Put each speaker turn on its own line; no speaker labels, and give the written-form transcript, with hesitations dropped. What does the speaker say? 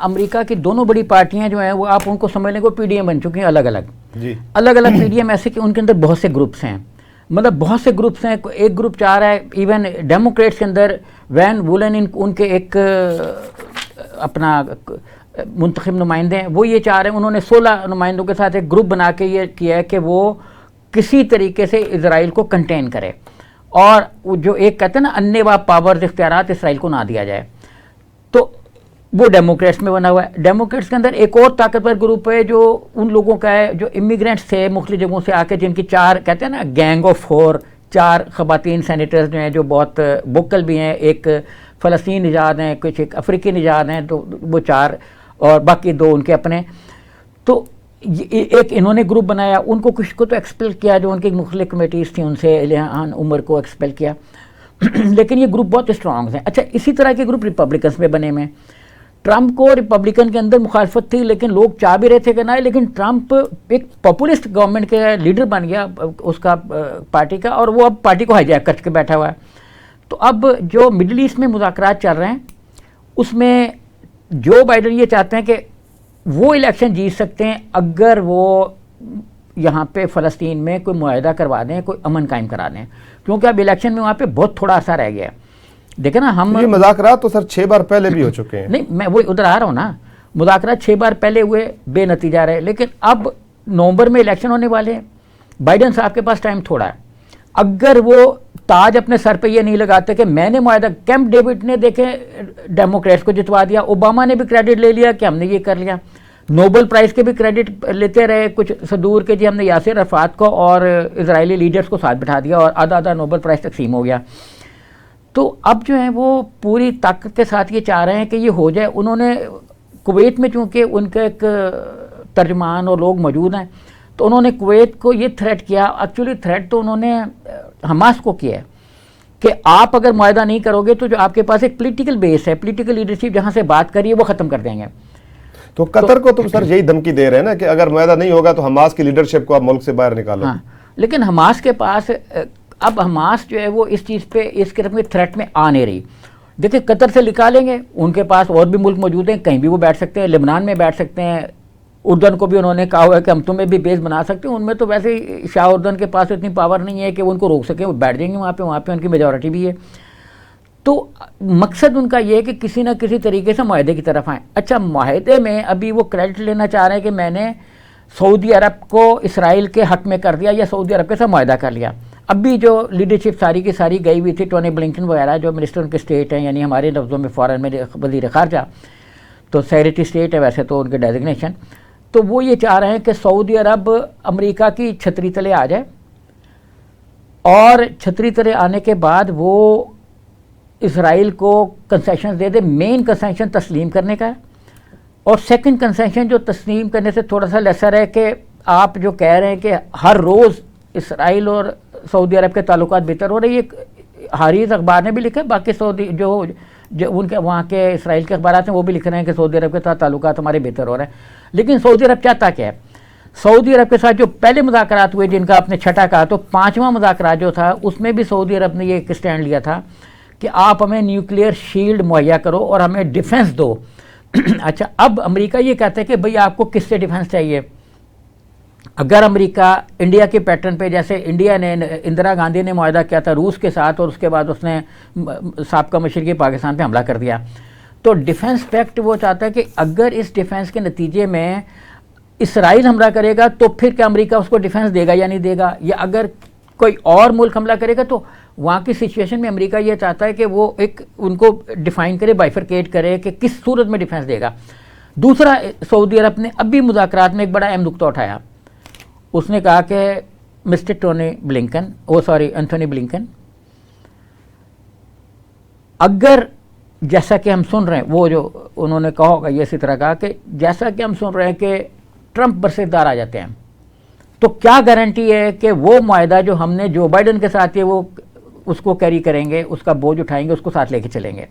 America की दोनों बड़ी पार्टियां जो हैं वो आप उनको समझ लें, वो पीडीएम बन चुकी हैं अलग अलग
जी।
अलग अलग पीडीएम ऐसे कि उनके अंदर बहुत से ग्रुप्स हैं, मतलब बहुत से ग्रुप्स हैं। एक ग्रुप चाह रहा है, इवन डेमोक्रेट्स के अंदर वैन वुलन उनके एक अपना मुंतखब नुमाइंदे हैं, वो ये चाह रहे हैं, उन्होंने 16 नुमाइंदों के साथ एक ग्रुप बना के ये किया है कि वो किसी तरीके से इसराइल को कंटेन करे और जो एक कहते हैं ना अन्नेवा पावर्स इख्तियारात इसराइल को ना दिया जाए। तो वो डेमोक्रेट्स में बना हुआ है। डेमोक्रेट्स के अंदर एक और ताकतवर ग्रुप है जो उन लोगों का है जो इमिग्रेंट्स थे मुख्तलिफ जगहों से आके, जिनकी 4 कहते हैं ना गैंग ऑफ 4, 4 ख़वातीन सेनेटर्स जो हैं जो बहुत वोकल भी हैं, एक फ़लस्तीन निजात हैं, कुछ एक अफ्रीकी निजात हैं, तो वो 4 और बाकी 2 उनके अपने। तो एक इन्होंने ग्रुप बनाया, उनको कुछ को तो एक्सपेल किया, जो उनकी मुख्तलिफ कमेटीज़ थी उनसे इल्हान उमर को एक्सपेल किया लेकिन ये ग्रुप बहुत स्ट्रॉन्ग हैं। अच्छा, इसी तरह के ग्रुप रिपब्लिकन्स में बने में, ट्रंप को रिपब्लिकन के अंदर मुखालफत थी, लेकिन लोग चाह भी रहे थे कि ना, लेकिन ट्रंप एक पॉपुलिस्ट गवर्नमेंट के लीडर बन गया उसका पार्टी का, और वो अब पार्टी को हाईजैक करके बैठा हुआ है। तो अब जो मिडल ईस्ट में मुज़ाकरात चल रहे हैं उसमें जो बाइडन ये चाहते हैं कि वो इलेक्शन जीत सकते हैं अगर वो यहाँ पे फ़लस्तीन में कोई मुआहदा करवा दें, कोई अमन कायम करा दें, क्योंकि अब इलेक्शन में वहाँ पे बहुत थोड़ा अर्सा रह गया है। देखे ना, हम
ये मुज़ाकरात तो सर 6 बार पहले भी हो चुके हैं।
नहीं, मैं वही उधर आ रहा हूँ ना, मुज़ाकरात 6 बार पहले हुए, बेनतीजा रहे, लेकिन अब नवंबर में इलेक्शन होने वाले हैं। बाइडन साहब के पास टाइम थोड़ा है। अगर वो ताज अपने सर पे ये नहीं लगाते कि मैंने मुआहदा, कैंप डेविड ने देखे डेमोक्रेट्स को जितवा दिया, ओबामा ने भी क्रेडिट ले लिया कि हमने ये कर लिया, नोबेल प्राइज़ के भी क्रेडिट लेते रहे कुछ सदूर के, जी हमने यासिर अरफात को और इजरायली लीडर्स को साथ बिठा दिया और आधा आधा नोबेल प्राइज़ तकसीम हो गया। तो अब जो है वो पूरी ताकत के साथ ये चाह रहे हैं कि ये हो जाए। उन्होंने कुवैत में चूँकि उनका एक तर्जमान और लोग मौजूद हैं, तो उन्होंने कुवैत को ये थ्रेट किया, एक्चुअली थ्रेट तो उन्होंने हमास को किया है कि आप अगर मुआहदा नहीं करोगे तो जो आपके पास एक पॉलिटिकल बेस है, पॉलिटिकल लीडरशिप जहाँ से बात करिए वो ख़त्म कर देंगे।
तो कतर को तुम सर यही धमकी दे रहे हैं ना कि अगर मुआहदा नहीं होगा तो हमास की लीडरशिप को आप मुल्क से बाहर निकालो।
हाँ, लेकिन हमास के पास अब हमास जो है वो इस चीज़ पे इस किस्म के थ्रेट में आ नहीं रही। देखिए, कतर से निकालेंगे, उनके पास और भी मुल्क मौजूद हैं, कहीं भी वो बैठ सकते हैं, लेबनान में बैठ सकते हैं, उर्दन को भी उन्होंने कहा हुआ है कि हम तुम्हें भी बेस बना सकते हैं। उनमें तो वैसे ही शाह उर्दन के पास इतनी पावर नहीं है कि वो उनको रोक सकें, वो बैठ जाएंगे वहाँ पे उनकी मेजॉरिटी भी है। तो मकसद उनका ये है कि किसी ना किसी तरीके से मुआहदे की तरफ आएँ। अच्छा, मुआहदे में अभी वो क्रेडिट लेना चाह रहे हैं कि मैंने सऊदी अरब को इसराइल के हक़ में कर दिया या सऊदी अरब के साथ मुआहदा कर लिया। अभी जो लीडरशिप सारी की सारी गई हुई थी, टोनी ब्लिंकन वगैरह जो मिनिस्टर उनके स्टेट हैं, यानी हमारे लफ्ज़ों में फ़ॉरेन में वज़ीर ख़ारजा, तो सेक्रेटरी स्टेट है वैसे तो उनके डेजिग्नेशन, तो वो ये चाह रहे हैं कि सऊदी अरब अमेरिका की छतरी तले आ जाए और छतरी तले आने के बाद वो इसराइल को कंसेशन दे दे। मेन कंसेशन तस्लीम करने का है, और सेकंड कंसेशन जो तस्लीम करने से थोड़ा सा लेसर है कि आप जो कह रहे हैं कि हर रोज़ इसराइल और सऊदी अरब के ताल्लुकात बेहतर हो रही है। हारीज अखबार ने भी लिखा है, बाकी सऊदी जो उनके वहाँ के इसराइल के अखबार हैं वो भी लिख रहे हैं कि सऊदी अरब के साथ ताल्लुकात हमारे बेहतर हो रहे हैं। लेकिन सऊदी अरब चाहता क्या है? सऊदी अरब के साथ जो पहले मुज़ाकरात हुए, जिनका आपने छठा कहा, तो 5वां मुज़ाकरात जो था उसमें भी सऊदी अरब ने ये एक स्टैंड लिया था कि आप हमें न्यूक्लियर शील्ड मुहैया करो और हमें डिफेंस दो। अच्छा, अब अमेरिका ये कहता है कि भाई आपको किससे डिफेंस चाहिए? अगर अमेरिका इंडिया के पैटर्न पे, जैसे इंडिया ने, इंदिरा गांधी ने मुआहदा किया था रूस के साथ और उसके बाद उसने साबका मशरक़ी पाकिस्तान पे हमला कर दिया, तो डिफेंस पैक्ट वो चाहता है कि अगर इस डिफेंस के नतीजे में इसराइल हमला करेगा तो फिर क्या अमेरिका उसको डिफेंस देगा या नहीं देगा, या अगर कोई और मुल्क हमला करेगा तो वहाँ की सिचुएशन में अमेरिका ये चाहता है कि वो एक उनको डिफ़ाइन करे, बाइफरकेट करे कि किस सूरत में डिफेंस देगा। दूसरा, सऊदी अरब ने अभी मुज़ाकरात में एक बड़ा अहम नुक्ता उठाया। उसने कहा कि मिस्टर एंथोनी ब्लिंकन, अगर जैसा कि हम सुन रहे हैं, वो जो उन्होंने कहा होगा ये इसी तरह कहा कि जैसा कि हम सुन रहे हैं कि ट्रंप बरसेदार आ जाते हैं, तो क्या गारंटी है कि वो मुआहदा जो हमने जो बाइडन के साथ है वो उसको कैरी करेंगे, उसका बोझ उठाएंगे, उसको साथ लेके चलेंगे।